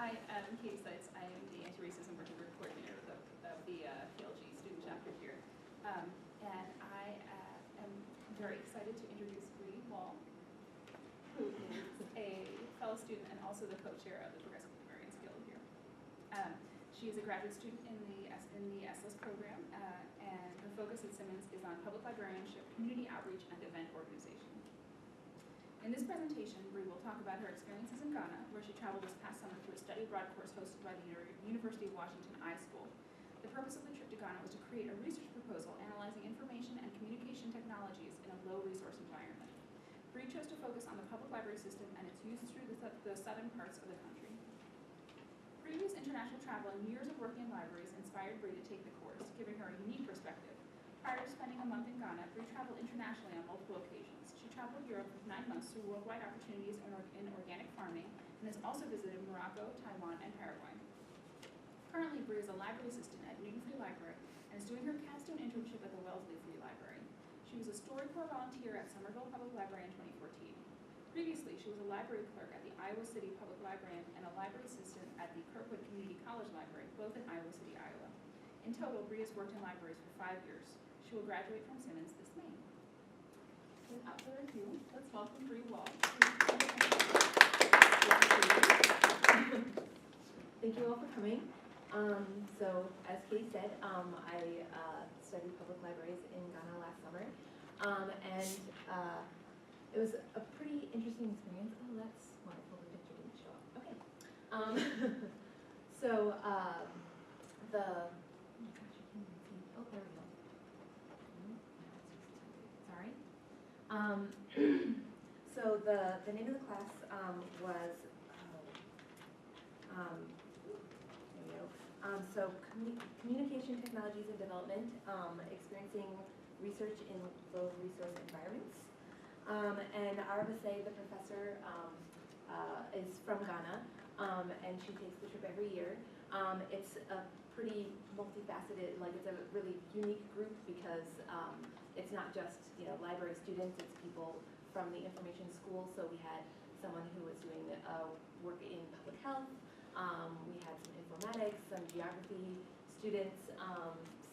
Hi, I'm Katie Seitz. I am the Anti-Racism Working Group Coordinator of the PLG student chapter here. And I am very excited to introduce Brianne Wall, who is a fellow student and also the co-chair of the Progressive Librarians Guild here. She is a graduate student in the SLIS program, and her focus at Simmons is on public librarianship, community outreach, and event organization. In this presentation, Bree will talk about her experiences in Ghana, where she traveled this past summer to a study abroad course hosted by the University of Washington iSchool. The purpose of the trip to Ghana was to create a research proposal analyzing information and communication technologies in a low-resource environment. Bree chose to focus on the public library system and its use through the southern parts of the country. Previous international travel and years of working in libraries inspired Bree to take the course, giving her a unique perspective. Prior to spending a month in Ghana, Bree traveled internationally on multiple occasions. She traveled Europe for 9 months through worldwide opportunities in organic farming, and has also visited Morocco, Taiwan, and Paraguay. Currently, Bree is a library assistant at Newton Free Library and is doing her capstone internship at the Wellesley Free Library. She was a StoryCorps volunteer at Somerville Public Library in 2014. Previously, she was a library clerk at the Iowa City Public Library and a library assistant at the Kirkwood Community College Library, both in Iowa City, Iowa. In total, Bree has worked in libraries for 5 years. She will graduate from Simmons this May. Without further ado, let's welcome Brianne Wall. Thank you all for coming. So, as Katie said, I studied public libraries in Ghana last summer, and it was a pretty interesting experience. Oh, that's wonderful, the picture didn't show up. Okay. So, the, oh gosh, I can't even see. Oh, there we go. Sorry. So the name of the class was, there we go. So communication technologies and development, experiencing research in low resource environments. And Arabase, the professor, is from Ghana, and she takes the trip every year. It's a pretty multifaceted, like it's a really unique group because it's not just library students, it's people from the information school. So we had someone who was doing work in public health. We had some informatics, some geography students,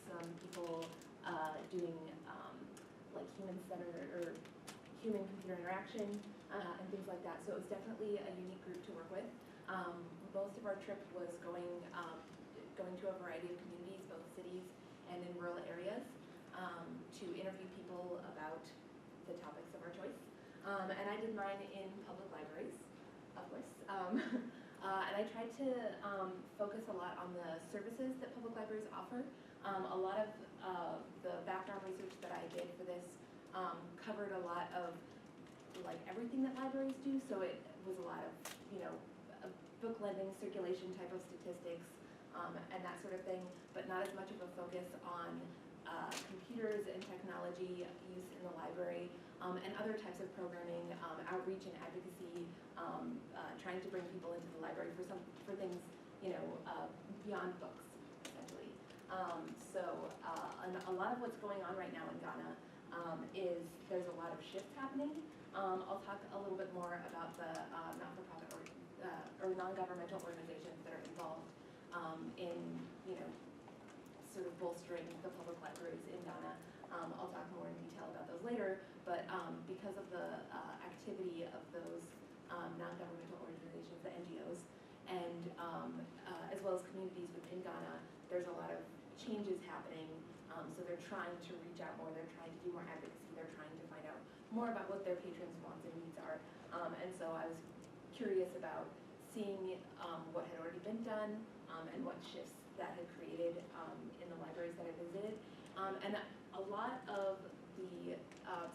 some people doing like human-centered or human-computer interaction and things like that. So it was definitely a unique group to work with. Most of our trip was going to a variety of communities, both cities and in rural areas, to interview people about the topics of our choice. And I did mine in public libraries, of course. And I tried to focus a lot on the services that public libraries offer. A lot of the background research that I did for this covered a lot of like everything that libraries do. So it was a lot of book lending, circulation type of statistics, and that sort of thing, but not as much of a focus on computers and technology use in the library, and other types of programming, outreach and advocacy, trying to bring people into the library for things beyond books, essentially. And a lot of what's going on right now in Ghana is there's a lot of shifts happening. I'll talk a little bit more about the not-for-profit or non-governmental organizations that are involved in sort of bolstering the public libraries in Ghana. I'll talk more in detail about those later, but because of the activity of those non-governmental organizations, the NGOs, and as well as communities within Ghana, there's a lot of changes happening. So they're trying to reach out more, they're trying to do more advocacy, they're trying to find out more about what their patrons' wants and needs are. And so I was curious about seeing what had already been done and what shifts that had created in the libraries that I visited. And a lot of the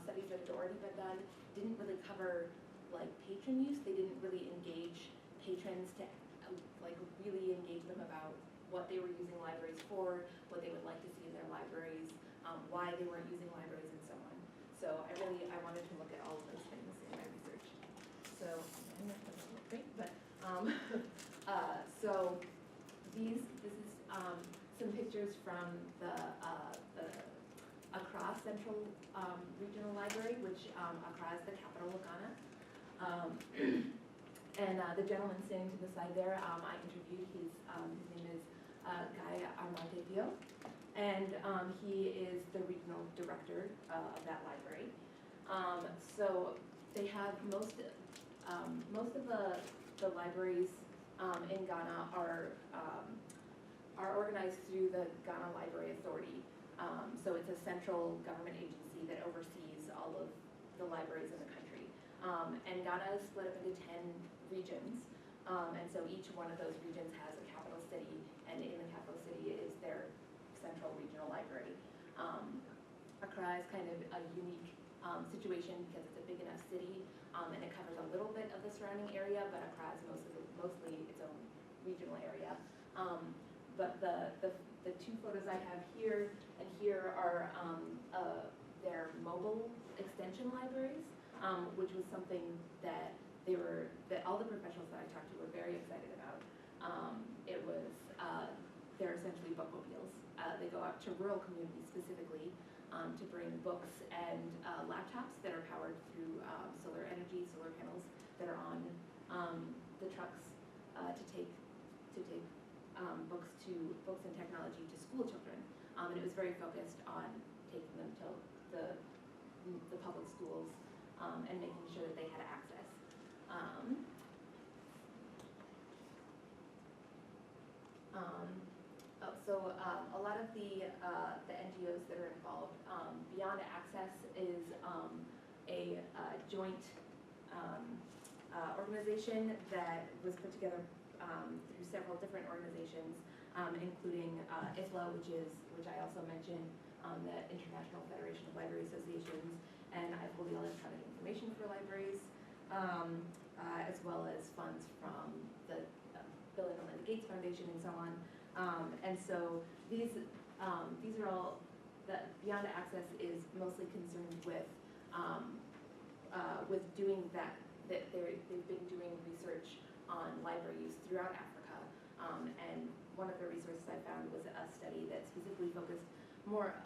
studies that had already been done didn't really cover like patron use. They didn't really engage patrons to like really engage them about what they were using libraries for, what they would like to see in their libraries, why they weren't using libraries, and so on. So I wanted to look at all of those things in my research. So I'm not going to look great, but so this is some pictures from the Accra Central Regional Library, which Accra is the capital of Ghana. And the gentleman standing to the side there, I interviewed. His name is Guy Armandepio, and he is the regional director of that library. So they have most of the libraries in Ghana are organized through the Ghana Library Authority. So it's a central government agency that oversees all of the libraries in the country. And Ghana is split up into 10 regions. And so each one of those regions has a capital city, and in the capital city is their central regional library. Accra is kind of a unique situation because it's a big enough city, and it covers a little bit of the surrounding area, but Accra is mostly its own regional area. But the two photos I have here and here are their mobile extension libraries, which was something that all the professionals that I talked to were very excited about. They're essentially bookmobiles. They go out to rural communities specifically to bring books and laptops that are powered through solar energy, solar panels that are on the trucks to take books and technology to school children. And it was very focused on taking them to the public schools and making sure that they had access. A lot of the NGOs that are involved, Beyond Access is a joint organization that was put together through several different organizations, including IFLA, which I also mentioned, the International Federation of Library Associations, and I hold the Electronic Information for Libraries, as well as funds from the Bill and Melinda Gates Foundation and so on. And so these are all, Beyond Access is mostly concerned with doing that they've been doing research on library use throughout Africa. And one of the resources I found was a study that specifically focused more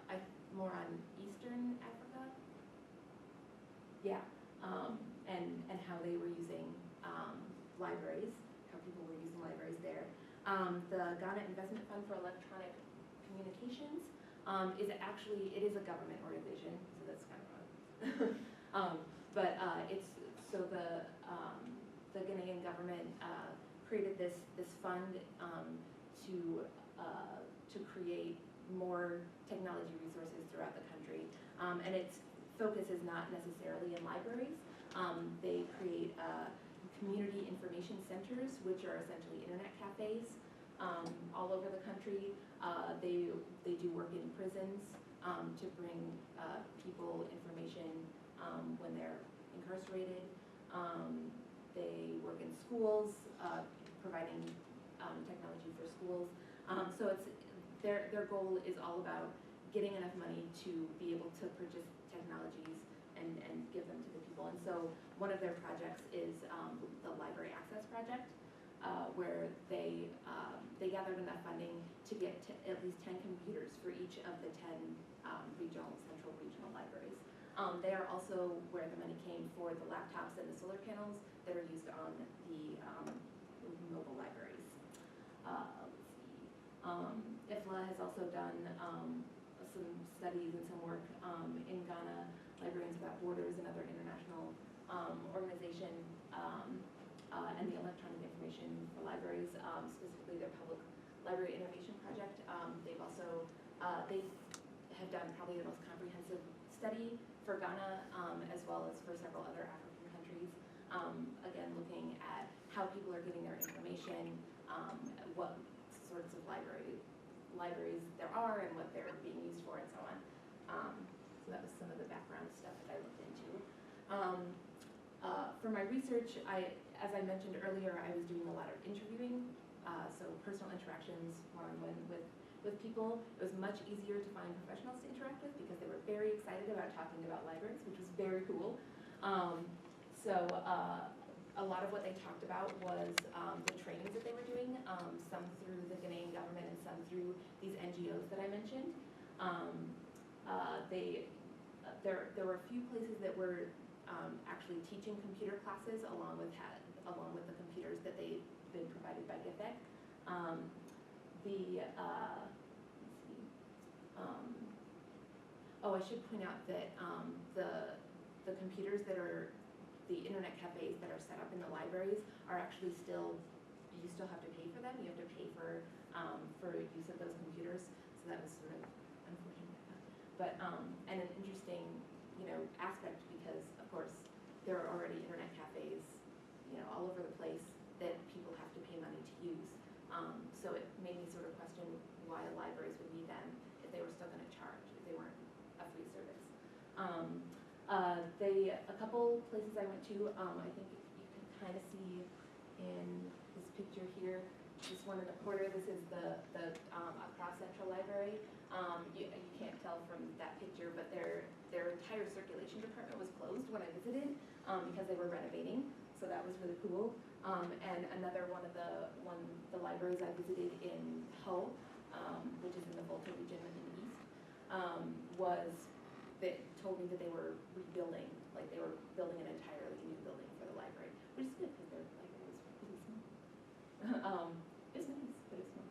on Eastern Africa. Yeah, and how they were using libraries, how people were using libraries there. The Ghana Investment Fund for Electronic Communications it is a government organization, so that's kind of wrong. But the Ghanaian government created this fund to create more technology resources throughout the country, and its focus is not necessarily in libraries. They create community information centers, which are essentially internet cafes all over the country. They do work in prisons to bring people information when they're incarcerated. They work in schools, providing technology for schools. So their goal is all about getting enough money to be able to purchase technologies and give them to the people. And so one of their projects is the Library Access Project, where they gathered enough funding to get to at least 10 computers for each of the 10 central regional libraries. They are also where the money came for the laptops and the solar panels that are used on the mobile libraries. IFLA has also done some studies and some work in Ghana, Librarians Without Borders, another international organization, and the Electronic Information for Libraries, specifically their Public Library Innovation Project. They've also, they have done probably the most comprehensive study for Ghana, as well as for several other African countries. Again, looking at how people are getting their information, what sorts of libraries there are, and what they're being used for, and so on. So that was some of the background stuff that I looked into. For my research, as I mentioned earlier, I was doing a lot of interviewing, so personal interactions one-on-one with people. It was much easier to find professionals to interact with because they were very excited about talking about libraries, which was very cool. A lot of what they talked about was the trainings that they were doing, some through the Ghanaian government and some through these NGOs that I mentioned. There were a few places that were actually teaching computer classes along with along with the computers that they've been provided by GIFEC. Let's see. Oh, I should point out that the computers that are the internet cafes that are set up in the libraries are actually still, you still have to pay for them. You have to pay for use of those computers. So that was sort of unfortunate. But and an interesting, aspect, because of course there are already internet cafes, all over the place that people have to pay money to use. So it made me sort of question why libraries would need them if they were still going to charge, if they weren't a free service. A couple places I went to, I think you can kind of see in this picture here, this one in the corner, this is the Across Central Library. You can't tell from that picture, but their entire circulation department was closed when I visited because they were renovating, so that was really cool. And another one of the libraries I visited in Hull, which is in the Volta region in the east, told me that they were rebuilding, like they were building an entirely new building for the library, which is good because their library was really small. It's nice, but it's small.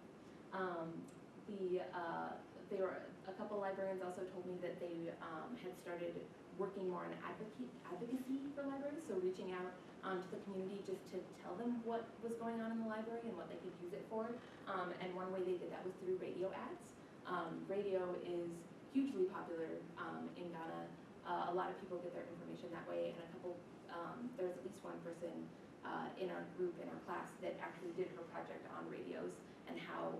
A couple librarians also told me that they had started working more on advocacy for libraries, so reaching out to the community just to tell them what was going on in the library and what they could use it for. And one way they did that was through radio ads. Radio is hugely popular in Ghana. A lot of people get their information that way, and there's at least one person in our group, in our class, that actually did her project on radios and how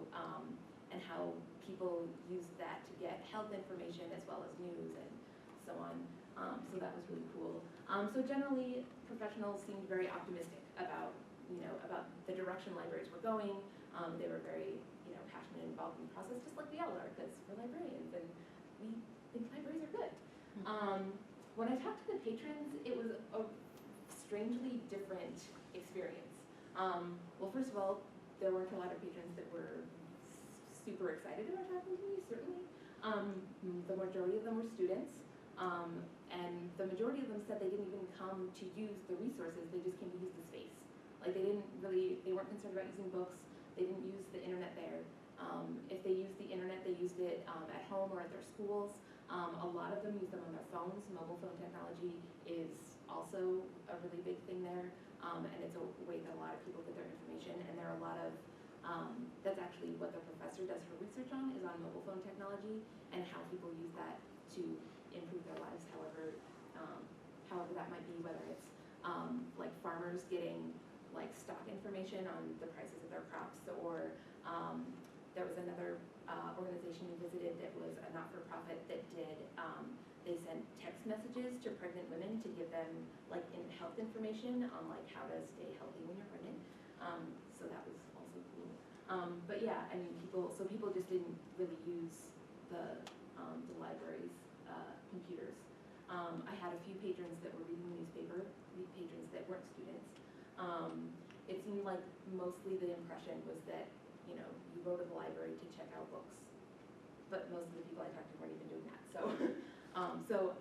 people use that to get health information as well as news and so on. So that was really cool. So generally, professionals seemed very optimistic about the direction libraries were going. They were very passionate and involved in the process, just like we all are, because we're librarians and we think libraries are good. When I talked to the patrons, it was a strangely different experience. Well, first of all, there weren't a lot of patrons that were super excited about talking to me, certainly. The majority of them were students, and the majority of them said they didn't even come to use the resources, they just came to use the space. Like they weren't concerned about using books, they didn't use the internet there. If they used the internet, they used it at home or at their schools. A lot of them use them on their phones. Mobile phone technology is also a really big thing there, and it's a way that a lot of people get their information, and there are a lot of that's actually what the professor does her research on, is on mobile phone technology and how people use that to improve their lives, however that might be, whether it's like farmers getting like stock information on the prices of their crops, or there was another organization we visited that was a not-for-profit that did, they sent text messages to pregnant women to give them like health information on like how to stay healthy when you're pregnant. So that was also cool. But yeah, I mean, people just didn't really use the library's computers. I had a few patrons that were reading the newspaper, patrons that weren't students. It seemed like mostly the impression was that, you go to the library to check out books, but most of the people I talked to weren't even doing that. So,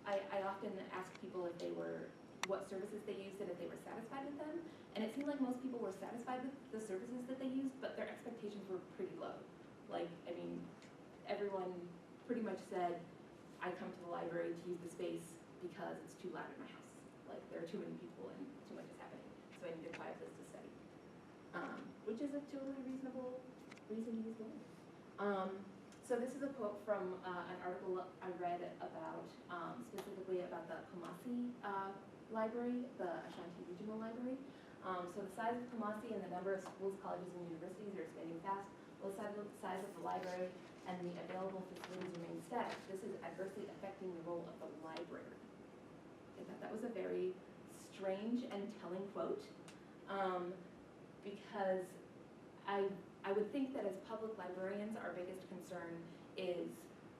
I often ask people if what services they used and if they were satisfied with them. And it seemed like most people were satisfied with the services that they used, but their expectations were pretty low. Like, I mean, everyone pretty much said, I come to the library to use the space because it's too loud in my house. Like, there are too many people and too much is happening, so I need a quiet place to study. Which is a totally reasonable reason to use the library. So this is a quote from an article I read about, specifically about the Kumasi Library, the Ashanti Regional Library. So the size of Kumasi and the number of schools, colleges, and universities are expanding fast. While the size of the library and the available facilities remain static, this is adversely affecting the role of the library. I thought that was a very strange and telling quote, because I would think that as public librarians, our biggest concern is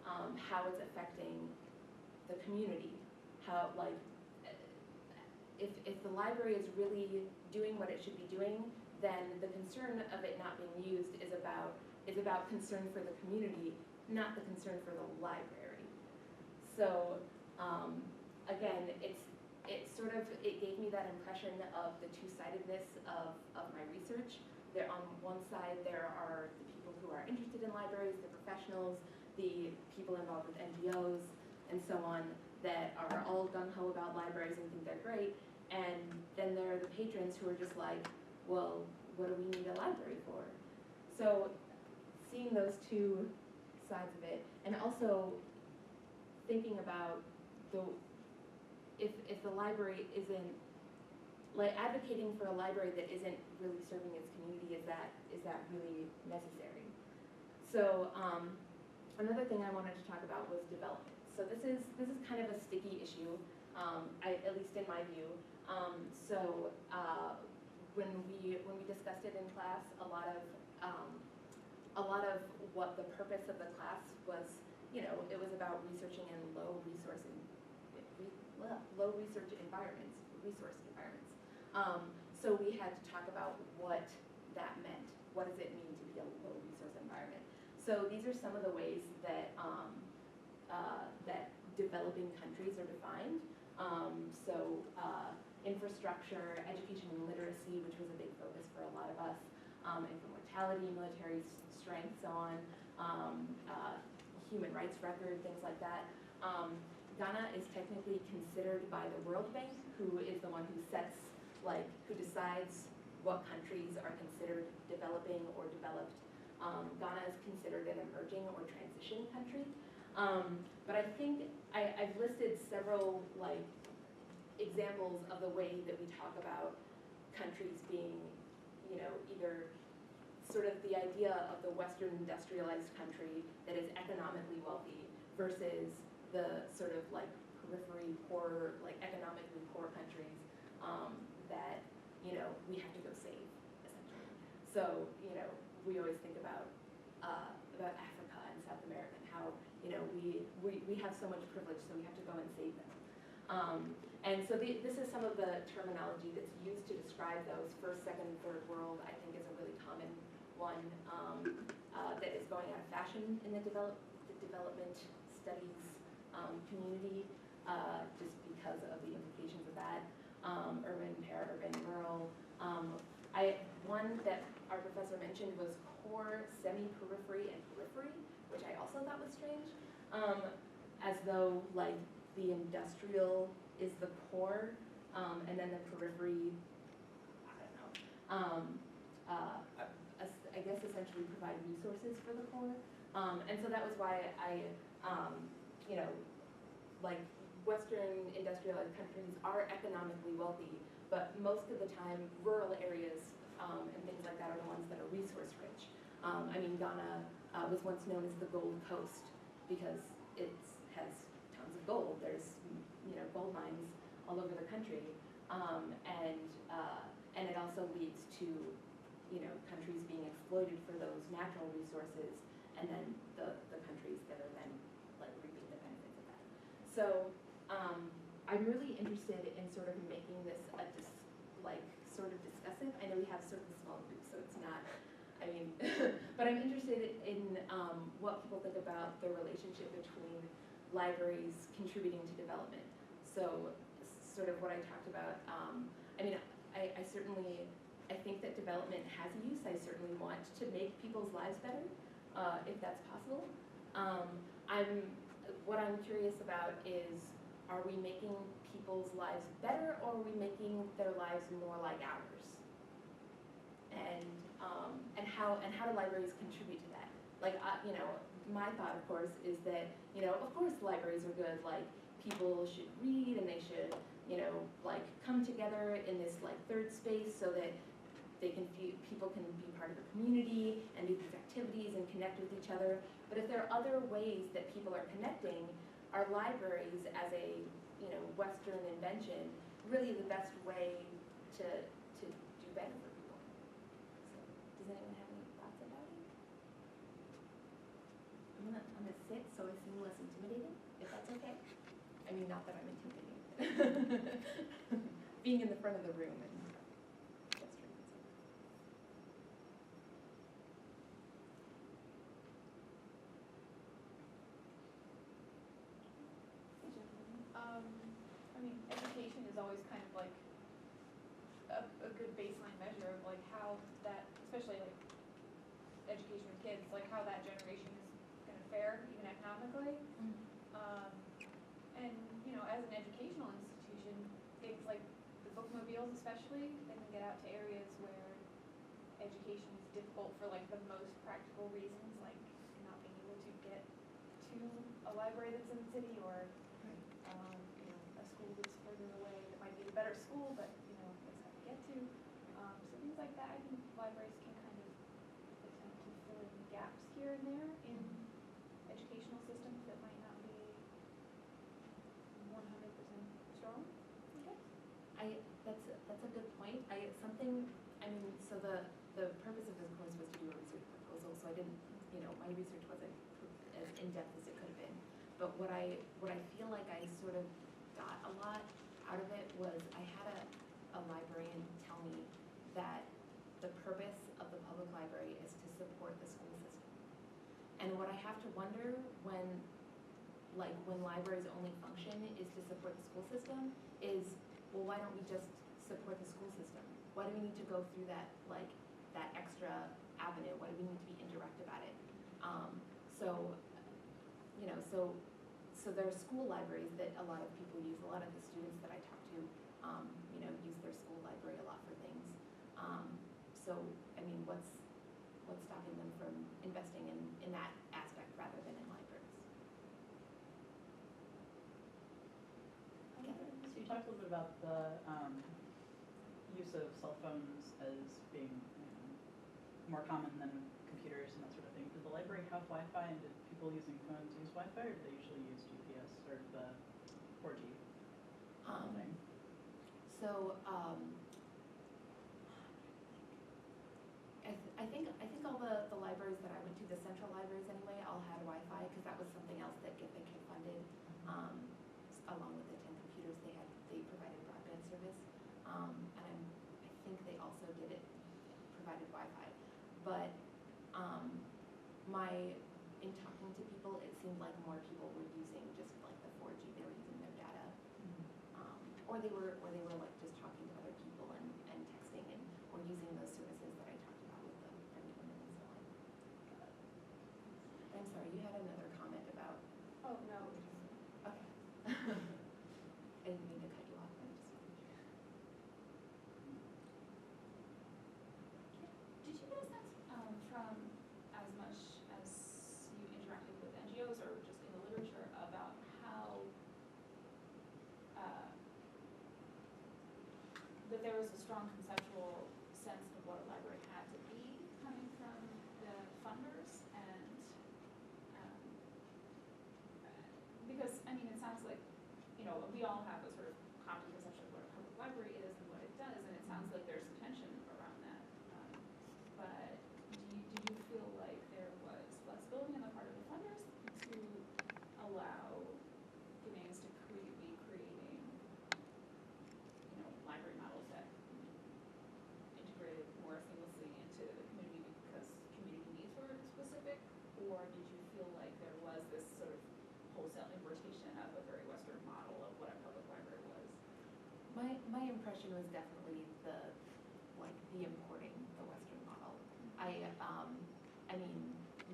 how it's affecting the community. How, like, if the library is really doing what it should be doing, then the concern of it not being used is about concern for the community, not the concern for the library. So again, it gave me that impression of the two-sidedness of my research. There, on one side, there are the people who are interested in libraries, the professionals, the people involved with NGOs, and so on, that are all gung-ho about libraries and think they're great. And then there are the patrons who are just like, well, what do we need a library for? So seeing those two sides of it, and also thinking about if the library isn't, like, advocating for a library that isn't really serving its community, is that really necessary? So another thing I wanted to talk about was development. So this is kind of a sticky issue, at least in my view. When we discussed it in class, a lot of what the purpose of the class was, it was about researching in low research environments. So we had to talk about what that meant. What does it mean to be a low resource environment? So these are some of the ways that that developing countries are defined. Infrastructure, education and literacy, which was a big focus for a lot of us, and for mortality, military strength, so on, human rights record, things like that. Ghana is technically considered by the World Bank, who is the one who sets, who decides what countries are considered developing or developed. Ghana is considered an emerging or transition country. But I think I've listed several examples of the way that we talk about countries being, either sort of the idea of the Western industrialized country that is economically wealthy versus the sort of periphery poor, economically poor countries that, we have to go save, essentially. So, we always think about Africa and South America and how, we have so much privilege, so we have to go and save them. And so this is some of the terminology that's used to describe those first, second, and third world, I think is a really common one that is going out of fashion in the development studies community, just because of the implications of that. Urban, para-urban, rural. One that our professor mentioned was core, semi-periphery, and periphery, which I also thought was strange, as though the industrial is the core, and then the periphery, I don't know, I guess essentially provide resources for the core. And so that was why I, Western industrialized countries are economically wealthy, but most of the time rural areas and things like that are the ones that are resource rich. Ghana was once known as the Gold Coast because it has tons of gold. There's gold mines all over the country, and it also leads to countries being exploited for those natural resources, and then the countries that are then reaping the benefits of that. So I'm really interested in sort of making this sort of discussive. I know we have sort of a small group, so it's not. But I'm interested in what people think about the relationship between libraries contributing to development. So sort of what I talked about. I think that development has a use. I certainly want to make people's lives better, if that's possible. What I'm curious about is, are we making people's lives better, or are we making their lives more like ours? And how do libraries contribute to that? My thought, of course, is that of course libraries are good. People should read, and they should come together in this third space so that people can be part of a community and do these activities and connect with each other. But if there are other ways that people are connecting, are libraries as a Western invention really the best way to do better for people? So, does anyone have any thoughts about it? I'm gonna sit so I seem less intimidating, if that's okay. Not that I'm intimidating. Being in the front of the room and gesturing. Education is especially like education with kids, like how that generation is gonna fare, even economically. And, you know, as an educational institution, things like the bookmobiles especially, they can get out to areas where education is difficult for like the most practical reasons, like not being able to get to a library that's in the city, or you know, a school that's further away that might be a better school, but you know, it's hard to get to. So things like that, I think libraries can kind of attempt to fill in gaps here and there in educational systems that might not be 100% strong, I guess. That's a good point. So the purpose of this course was to do a research proposal, so I didn't, you know, my research wasn't as in-depth as it could have been. But what I feel like I sort of got a lot out of it was I had a librarian tell me that the purpose of the public library is to support the school system. And what I have to wonder when libraries' only function is to support the school system is, well, why don't we just support the school system? Why do we need to go through that extra avenue? Why do we need to be indirect about it? So there are school libraries that a lot of people use. A lot of the students that I talk to, you know, use their school library a lot for things. So I mean, what's stopping them from investing in that aspect rather than in libraries? So you talked a little bit about the use of cell phones as being more common than computers and that sort of thing. Did the library have Wi-Fi, and did people using phones use Wi-Fi, or did they usually use GPS or the 4G thing? I think all the libraries that I went to, the central libraries anyway, all had Wi-Fi, because that was something else that Get Big Kid funded. Along with the 10 computers they provided broadband service. And I think they also provided Wi-Fi. But in talking to people, it seemed like more people were using just like the 4G. They were using their data, or they were like just talking to other people and texting or using those services that I talked about with the friend women and so on. I'm sorry, you had another comment about. Oh, no. Okay. I didn't mean to cut you off. Did you get a sense from as much as you interacted with NGOs or just in the literature about how that there was a strong conceptual sense of what a library had to be coming from the funders, and because I mean it sounds like, you know, we all have a sort of common conception of what a public library is and what it does, and it sounds like there's tension around that. But did you feel like there was flexibility on the part of the funders to allow Ghanaians to be creating, you know, library models that integrated more seamlessly into the community because community needs were specific, or did you feel like there was this sort of wholesale importation of a very Western model of what a public library was? My impression was definitely the importing the Western model. I mean,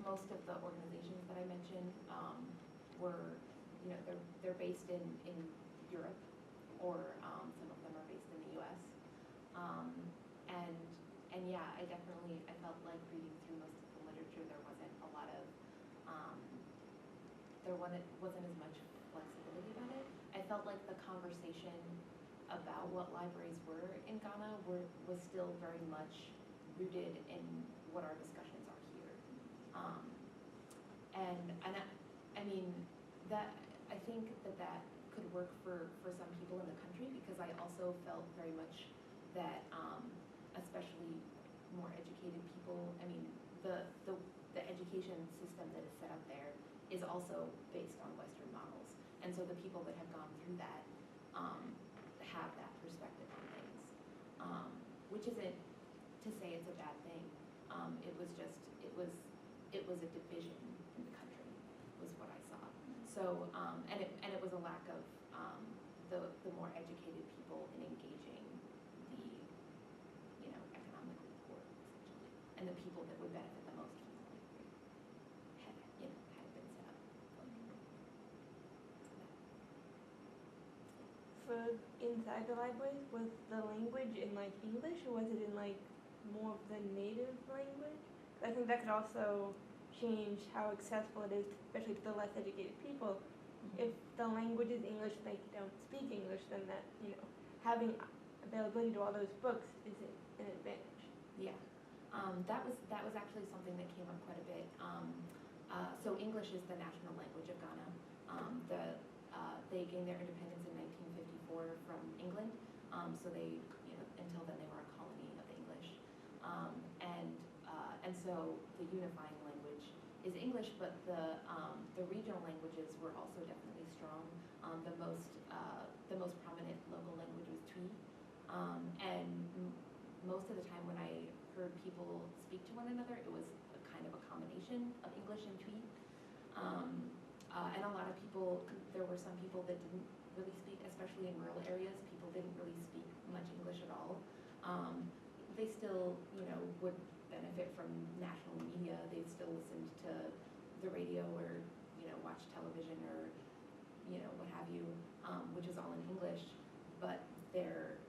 most of the organizations that I mentioned were, you know, they're based in Europe, or some of them are based in the U.S. And yeah, I felt like reading through most of the literature, there wasn't a lot of there wasn't as much flexibility about it. I felt like the conversation about what libraries were in Ghana was still very much rooted in what our discussions are here. I mean, that I think that could work for some people in the country, because I also felt very much that especially more educated people, I mean, the education system that is set up there is also based on Western models. And so the people that have gone through that have that perspective on things, which isn't to say it's a bad thing. It was a division in the country, was what I saw. So, and it was a lack of the more educated people in engaging the, you know, economically poor, essentially. and the people that would benefit the most from the library had it been set up. For inside the library, was the language in like English or was it in like more of the native language? I think that could also change how accessible it is, especially to the less educated people. If the language is English, they don't speak English, then that, having availability to all those books is an advantage. Yeah, that was actually something that came up quite a bit. So English is the national language of Ghana. They gained their independence in 1954 from England. So they, until then they were a colony of the English. And so the unifying language is English, but the regional languages were also definitely strong. The most prominent local language was Twi. And most of the time when I heard people speak to one another, it was a kind of a combination of English and Twi. And a lot of people, there were some people that didn't really speak, especially in rural areas, people didn't really speak much English at all. They still, would benefit from national media. They still listened to the radio or, watch television or, what have you, which was all in English, but their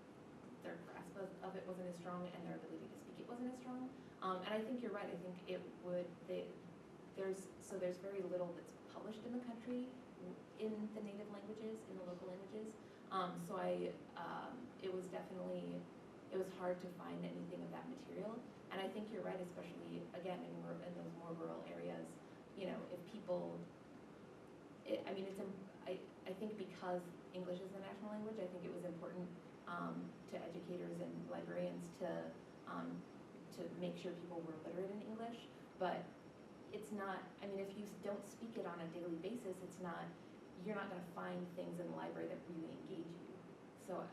grasp of it wasn't as strong and their ability to speak it wasn't as strong. And I think you're right. I think it would, there's very little that's published in the country in the native languages, in the local languages. So it was hard to find anything of that material. And I think you're right, especially, again, in those more rural areas, if people, I think because English is the national language, I think it was important to educators and librarians to make sure people were literate in English. But it's not, if you don't speak it on a daily basis, you're not going to find things in the library that really engage you.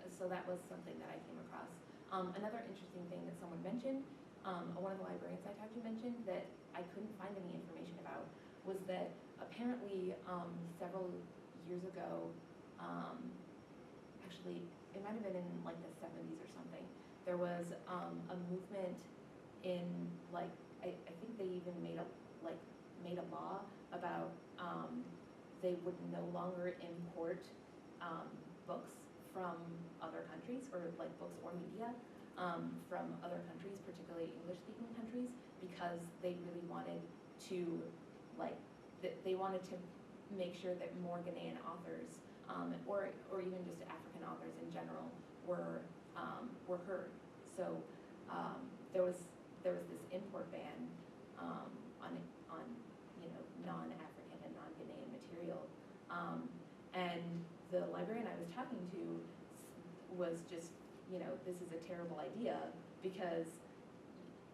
So that was something that I came across. Another interesting thing that someone mentioned, one of the librarians I talked to mentioned that I couldn't find any information about, was that apparently several years ago, actually it might have been in like the 70s or something, there was a movement in like, I think they even made a law about they would no longer import books from other countries, or like books or media from other countries, particularly English-speaking countries, because they really wanted to, they wanted to make sure that more Ghanaian authors, or even just African authors in general, were heard. So there was this import ban on non-African and non-Ghanaian material, and the librarian I was talking to was just, this is a terrible idea, because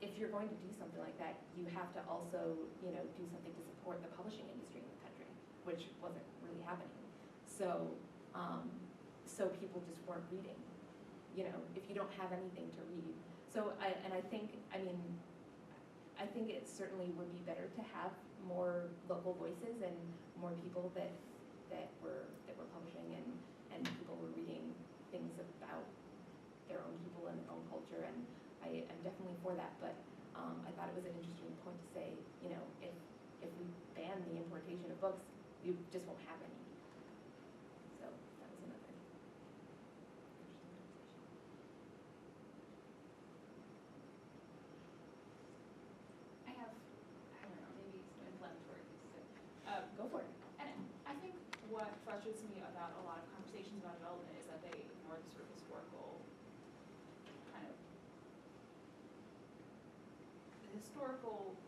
if you're going to do something like that, you have to also, do something to support the publishing industry in the country, which wasn't really happening. So, so people just weren't reading, if you don't have anything to read. So I think it certainly would be better to have more local voices and more people that were publishing and people were reading things about their own people and their own culture, and I am definitely for that. But I thought it was an interesting point to say, if we ban the importation of books, you just won't have any. So that was another interesting conversation. I don't know, maybe some inflammatory things to say. Go for it. And I think what frustrates me about a lot of conversations about development is that they ignore the sort of historical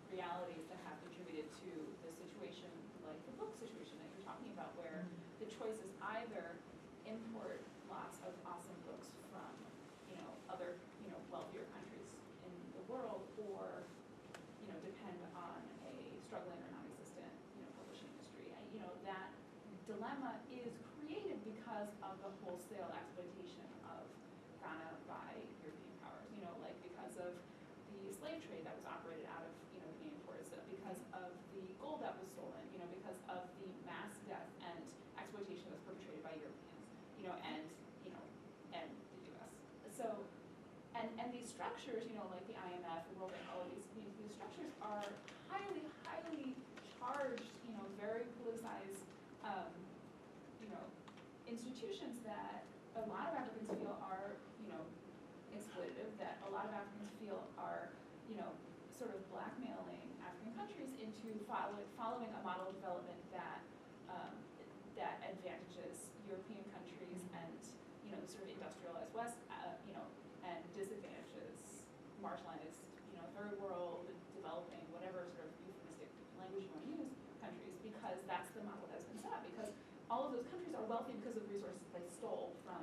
realities that have contributed to the situation, like the book situation that you're talking about, where the choice is either import lots of awesome books from, other, wealthier countries in the world, or, depend on a struggling or non-existent, publishing industry. And, that dilemma is created because of the wholesale exploitation of Ghana by European powers, because of the slave trade that was operated out of, Ghanaian ports, because of the gold that was stolen, because of the mass death and exploitation that was perpetrated by Europeans, and the US. So, and these structures, like the IMF, the World Bank, all of these lectures are highly, highly charged, very politicized, institutions that a lot of Africans feel are, exploitative, that a lot of Africans feel are, sort of blackmailing African countries into following a model of development that that advantages European countries and, sort of industrialized West, and disadvantages marginalized, third world, developing, whatever sort of euphemistic language you want to use, countries, because that's the model that's been set up. Because all of those countries are wealthy because of resources they stole from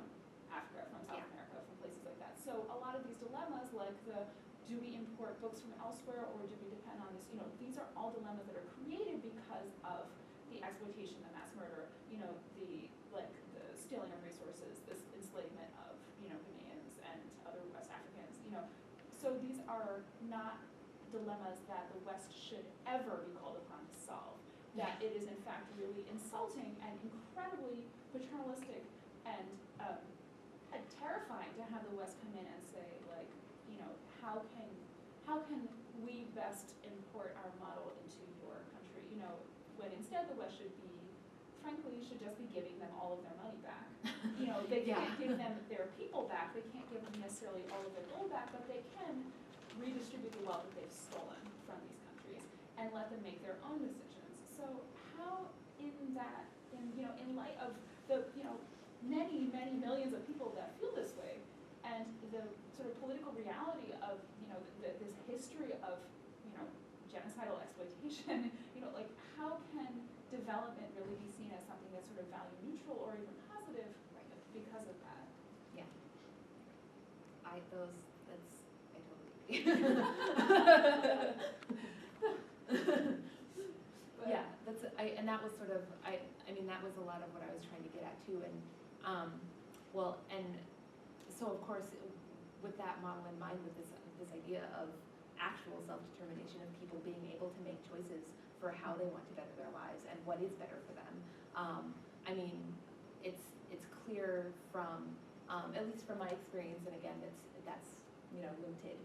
Africa, from South America, from places like that. So a lot of these dilemmas, like do we import books from elsewhere or do we depend on this, these are all dilemmas that are created because of the exploitation, the mass murder, the stealing of resources, this enslavement of, Ghanaians and other West Africans, So these are not dilemmas that the West should ever be called upon to solve. That it is in fact really insulting and incredibly paternalistic and terrifying to have the West come in and say, like, how can we best import our model into your country? When instead the West should just be giving them all of their money back. They can't give them their people back. They can't give them necessarily all of their gold back, but they can redistribute the wealth that they've stolen from these countries and let them make their own decisions. So how in light of the, many, many millions of people that feel this way and the sort of political reality of, this history of, genocidal exploitation, how can development really be seen as something that's sort of value neutral or even positive because of that? Yeah. I totally yeah, and that was sort of, that was a lot of what I was trying to get at too, and, and so of course, with that model in mind, with this idea of actual self-determination of people being able to make choices for how they want to better their lives and what is better for them, it's clear from, at least from my experience, and again, that's limited,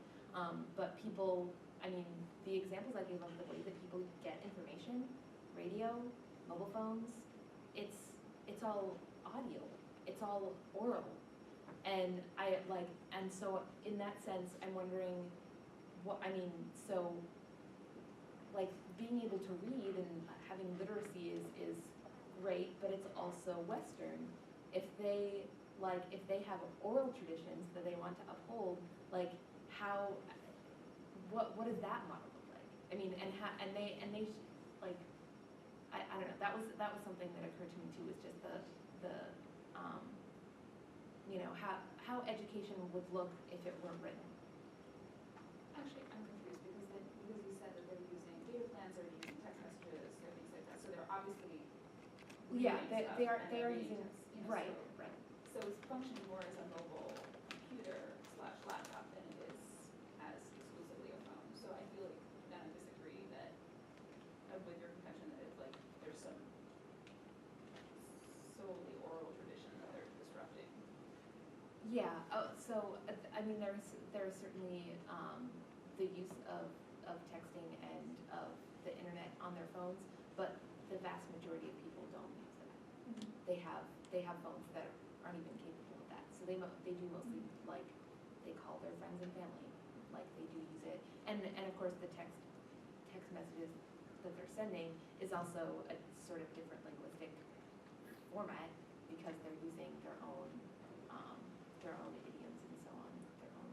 but people, the examples I gave of the way that people get information, radio, mobile phones, it's all audio, it's all oral, and and so in that sense, I'm wondering so being able to read and having literacy is great, but it's also Western. If they have oral traditions that they want to uphold, what does that model look like? I don't know. That was something that occurred to me too. Was just how education would look if it weren't written. Actually, I'm confused because you said that they're using data plans, they're using text messages, or things like that. So they're obviously they are using right. So it's functioning more as a mobile computer / laptop than it is as exclusively a phone. So I feel like then I disagree with your contention that it's there's some solely oral tradition that they're disrupting. Yeah. There's certainly the use of texting and of the internet on their phones, but the vast majority of people don't use that. Mm-hmm. They have phones that aren't even capable of that. So they do mostly they call their friends and family. They do use it, and of course the text messages that they're sending is also a sort of different linguistic format because they're using their own idioms and so on, their own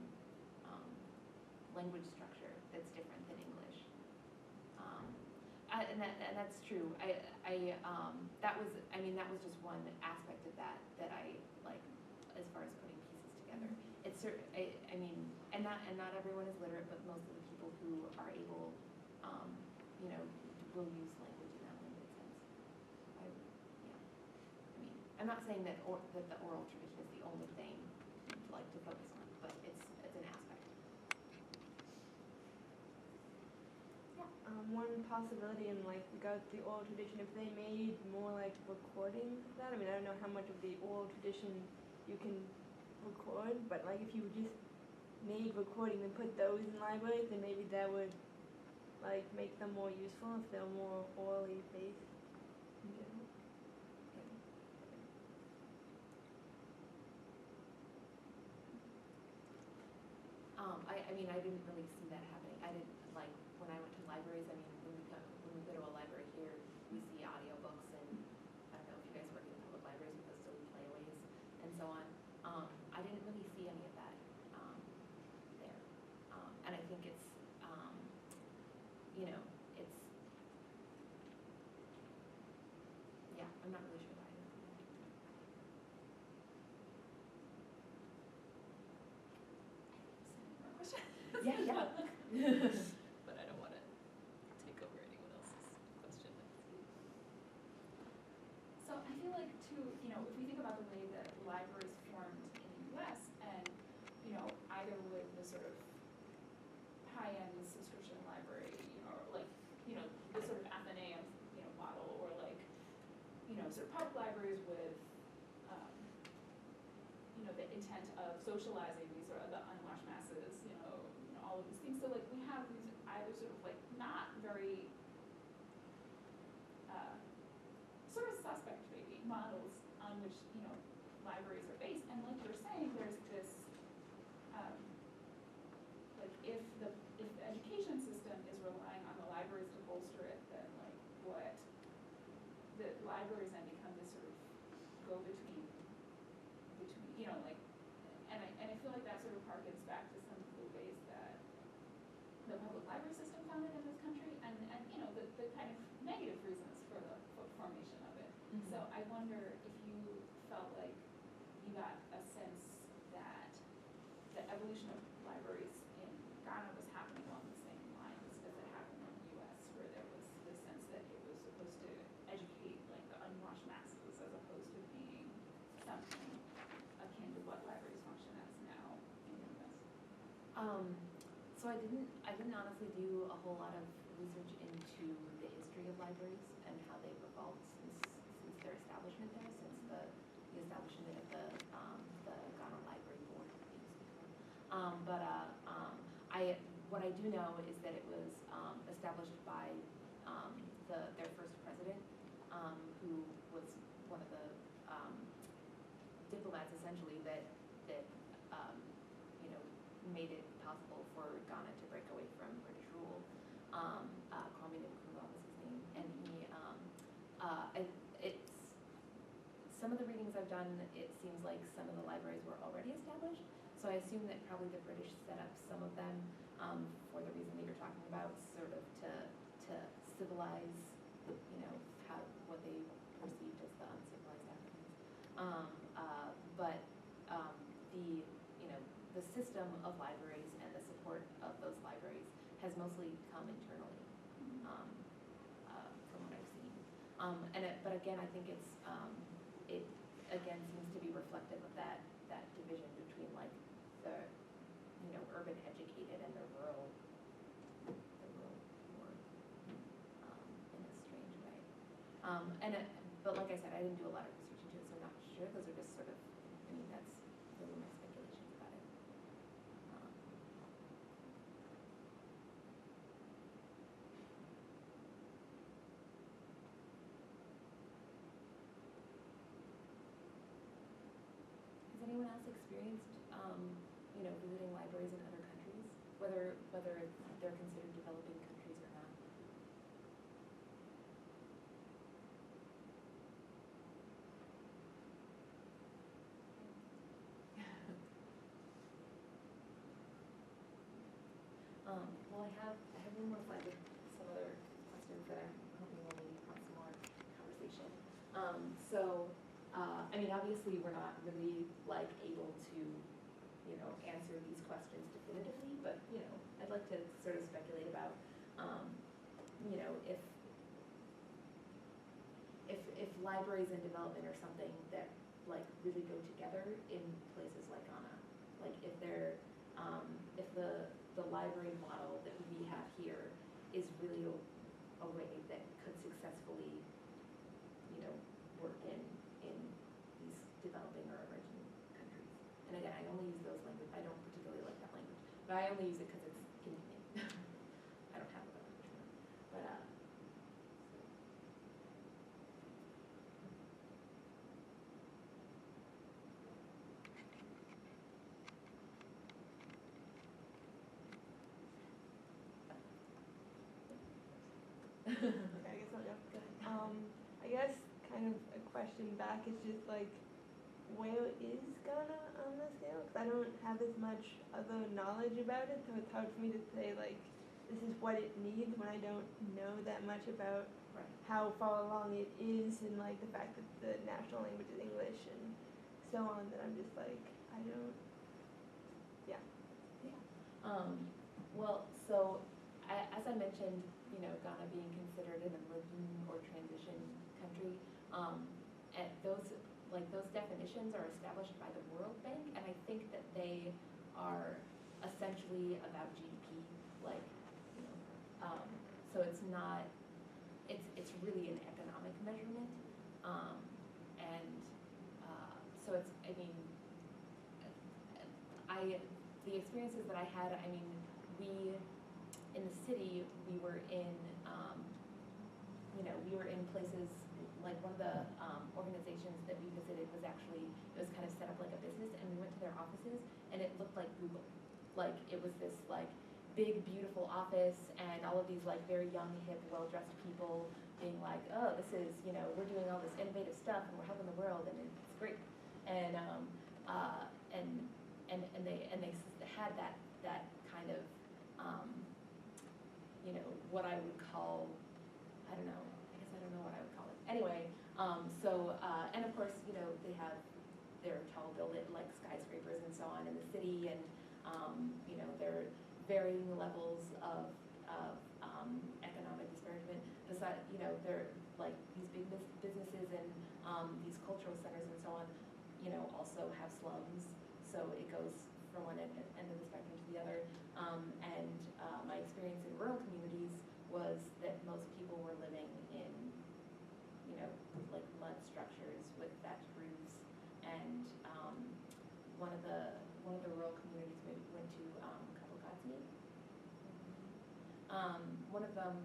language structure that's different than English. And that's true. That was just one aspect of that I like as far as putting pieces together. It's and not everyone is literate, but most of the people who are able, will use language in that limited sense. I'm not saying that the oral tradition is the only thing to focus on, but it's an aspect. One possibility in regard to the oral tradition, if they made more recordings of that. I don't know how much of the oral tradition you can record, but if you just made recordings and put those in libraries, then maybe that would like make them more useful if they're more orally based in general? I mean, I didn't really see that happening. I didn't, like, when I went to libraries, I mean, when we go to a library here, we see audiobooks and, I don't know if you guys work in public libraries with those silly playaways and so on. I didn't really see any of that, there. And I think it's, you know, it's, yeah, I'm not really sure why. More questions? Yeah, yeah. But I don't want to take over anyone else's question. So I feel like too, you know, if we think about the way that libraries formed in the US and, you know, either with the sort of high-end subscription library, you know, or like, you know, the sort of Athenaeum, you know, model, or like, you know, sort of public libraries with, you know, the intent of socializing these sort of the unwashed masses, you know, all of these things. So like we have these either sort of like not very sort of suspect maybe models on which, you know, libraries are based. And like you're saying, there's this like if the education system is relying on the libraries to bolster it, then like what the libraries then become this sort of go between you know, like, and I feel like that sort of harkens back to some of the ways that the public library system founded in this country, and you know, the kind of negative reasons for the formation of it. Mhm. So I wonder if you felt like you got a sense that the evolution of libraries in Ghana was happening along the same lines as it happened in the US, where there was this sense that it was supposed to educate like the unwashed masses as opposed to being something akin to what libraries function as now in the US. So I didn't honestly do a whole lot of research into the history of libraries and how they've evolved since their establishment there, since the establishment of the Ghana Library Board. What I do know is that it was established by their first president, who was one of the diplomats essentially that you know, made it possible for Ghana to break away from British rule. Kwame Nkrumah was his name, and it's some of the readings I've done. It seems like some of the libraries were already established, so I assume that probably the British set up some of them for the reason that you're talking about, sort of to civilize, you know, what they perceived as the uncivilized Africans. But the system of libraries and the support of those libraries has mostly come internally, from what I've seen. But again, I think it again seems to be reflective of that division between like the, you know, urban educated and the rural poor, in a strange way. But like I said, I didn't do a lot of research into it, so I'm not sure. Those are just sort of, I mean, that's those are my speculations about it. Has anyone else experienced, you know, visiting libraries in other countries, whether they're considered developing countries or not? Well, I have one more slide with some other questions that I'm hoping will maybe prompt some more conversation. I mean, obviously, we're not really like able to, you know, answer these questions definitively, but you know, I'd like to sort of speculate about, you know, if libraries and development are something that like really go together in places like Ghana, like if they're if the library model that we have here is really a way that could successfully, you know, work in these developing or emerging countries. And again, I only use those languages. I don't particularly like that language, but I only use it because it's convenient. I don't have a language for Okay, I guess I'll go. I guess kind of a question back is just like, where is Ghana on the scale? Because I don't have as much other knowledge about it, so it's hard for me to say like, this is what it needs when I don't know that much about Right. how far along it is and like the fact that the national language is English and so on, that I'm just like, I don't, yeah. Well, so as I mentioned, Ghana being considered an emerging or transition country, and those definitions are established by the World Bank, and I think that they are essentially about GDP, so it's not, it's really an economic measurement, and so it's, the experiences that I had, in the city, we were in places, like one of the organizations that we visited was actually, it was kind of set up like a business, and we went to their offices, and it looked like Google. Like, it was this like big, beautiful office, and all of these like very young, hip, well-dressed people being like, oh, this is, we're doing all this innovative stuff, and we're helping the world, and it's great. And they had that kind of, what I would call, I don't know, I guess I don't know what I would call it. Anyway, and of course, they have their tall building, like skyscrapers and so on in the city, and, there are varying levels of economic disparagement. Besides, they're like these big businesses and these cultural centers and so on, also have slums, so it goes from one end of the spectrum to the other. And my experience in rural communities was that most people were living in, like mud structures with thatched roofs. And one of the rural communities we went to, Kapokatsi. One of them,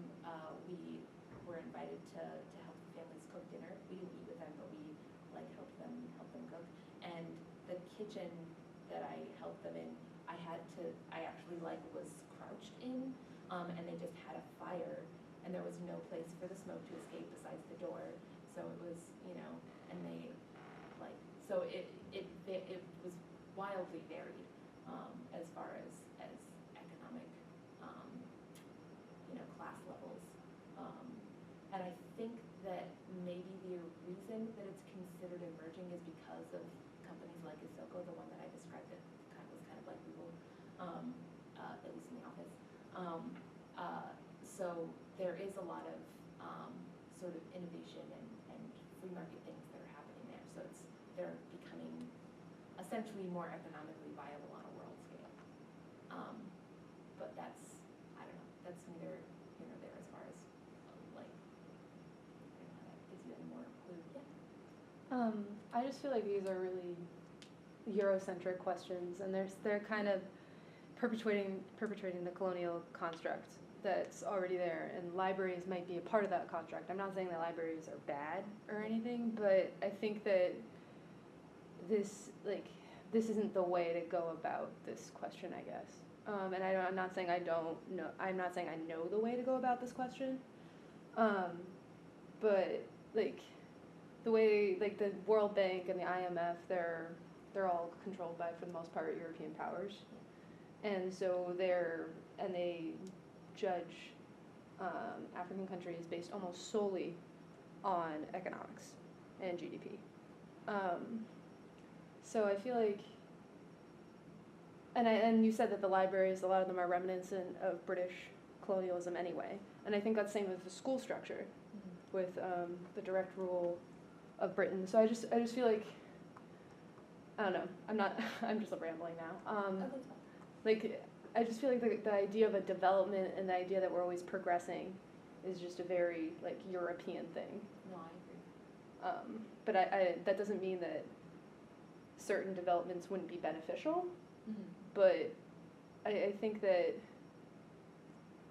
we were invited to help families cook dinner. We didn't eat with them, but we helped them cook. And the kitchen that I helped them in, I actually was crouched in, and they just had a fire, and there was no place for the smoke to escape besides the door. So it was, and they so it was wildly varied as far as economic, class levels. And I think that maybe the reason that it's considered emerging is because of companies like Isoko, the one that I described that was kind of like Google, at least in the office. So there is a lot of sort of innovation and free market things that are happening there. So they're becoming essentially more economically viable on a world scale. But that's, I don't know, that's neither here nor there as far as I don't know, that gives you any more clue. Yeah. I just feel like these are really Eurocentric questions, and they're kind of perpetuating the colonial construct that's already there, and libraries might be a part of that construct. I'm not saying that libraries are bad or anything, but I think that this isn't the way to go about this question, I guess. And I'm not saying I don't know. I'm not saying I know the way to go about this question. But the way the World Bank and the IMF, they're all controlled by, for the most part, European powers, and so they judge African countries based almost solely on economics and GDP. So I feel like, and you said that the libraries, a lot of them are remnants of British colonialism anyway, and I think that's the same with the school structure, with the direct rule of Britain. So I just feel like, I don't know, I'm just rambling now. I just feel like the idea of a development and the idea that we're always progressing is just a very European thing. No, I agree. But that doesn't mean that certain developments wouldn't be beneficial. Mm-hmm. But I think that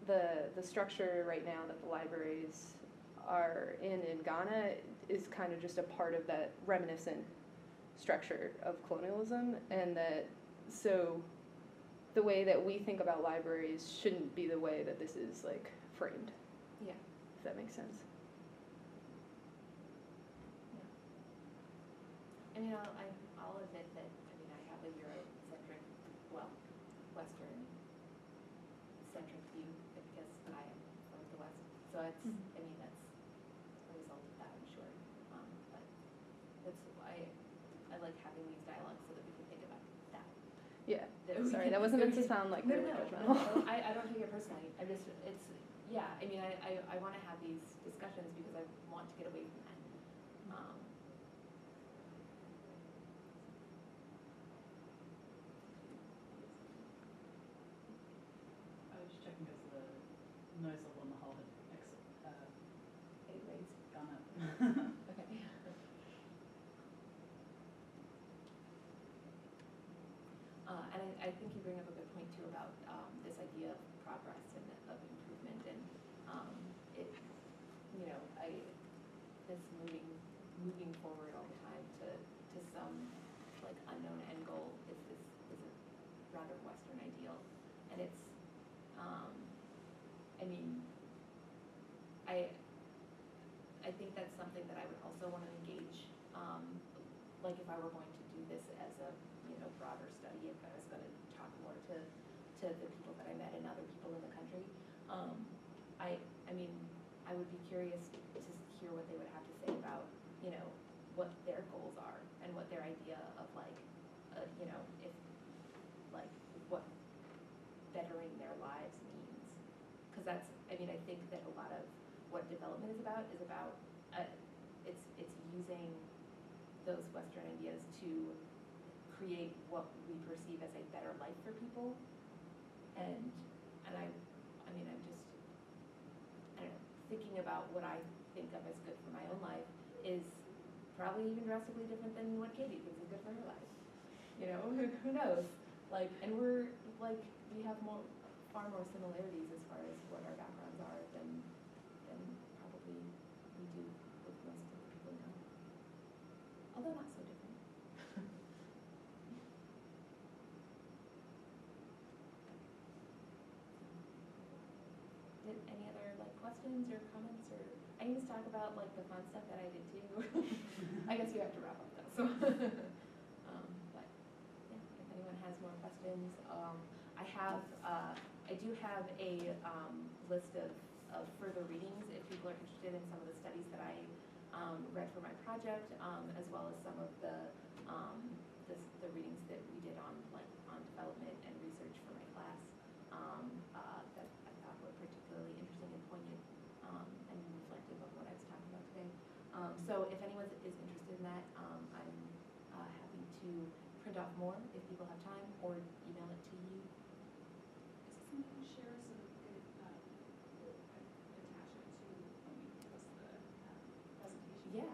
the structure right now that the libraries are in Ghana is kind of just a part of that reminiscent structure of colonialism, and that so the way that we think about libraries shouldn't be the way that this is framed. Yeah. if that makes sense. I mean, I'll admit that, I mean, I have a Eurocentric, well, Western-centric view because I am from the West. So it's, I mean, that's a result of that, I'm sure. But that's why I like having these dialogues so that we can think about that. Yeah, That we sorry, can- that wasn't meant to sound like No, we were no, judgmental. I don't take it personally. I just, it's, yeah, I mean, I want to have these discussions because I want to get away from that. I was just checking because the noise level in the hall had Anyways, gone up. okay. And I think you bring up a good point too about this idea of progress and of improvement and it, you know, this moving forward all the time to some like unknown end goal is a rather Western ideal, and it's I mean I think that's something that I would also want to engage, like if I were going to do this as a, you know, broader study, if I was going to talk more to the people that I met and other people in the country. I mean, I would be curious to hear what they would have to say about, you know, what their goals are and what their idea of like, you know, if, like, what bettering their lives means. Because that's, I mean, I think that a lot of what development is about it's using those Western ideas to create what we perceive as a better life for people. And I mean, I'm just, I don't know, thinking about what I think of as good for my own life is probably even drastically different than what Katie thinks is good for her life. You know, who knows? Like, and we're, like, we have far more similarities as far as what our backgrounds are than probably we do with most of the people now. Although not so different. Any other like questions or comments, or I can just talk about like the fun stuff that I did too. I guess you have to wrap up though, so. But yeah, if anyone has more questions, I do have a list of further readings if people are interested in some of the studies that I read for my project, as well as some of the readings that we did on development and research for my class that I thought were particularly interesting and poignant and reflective of what I was talking about today. So if anyone is interested in that, I'm happy to print off more if people have time, or email it to you. Is this something you can share so that we could attach it to when we post the presentation? Yeah,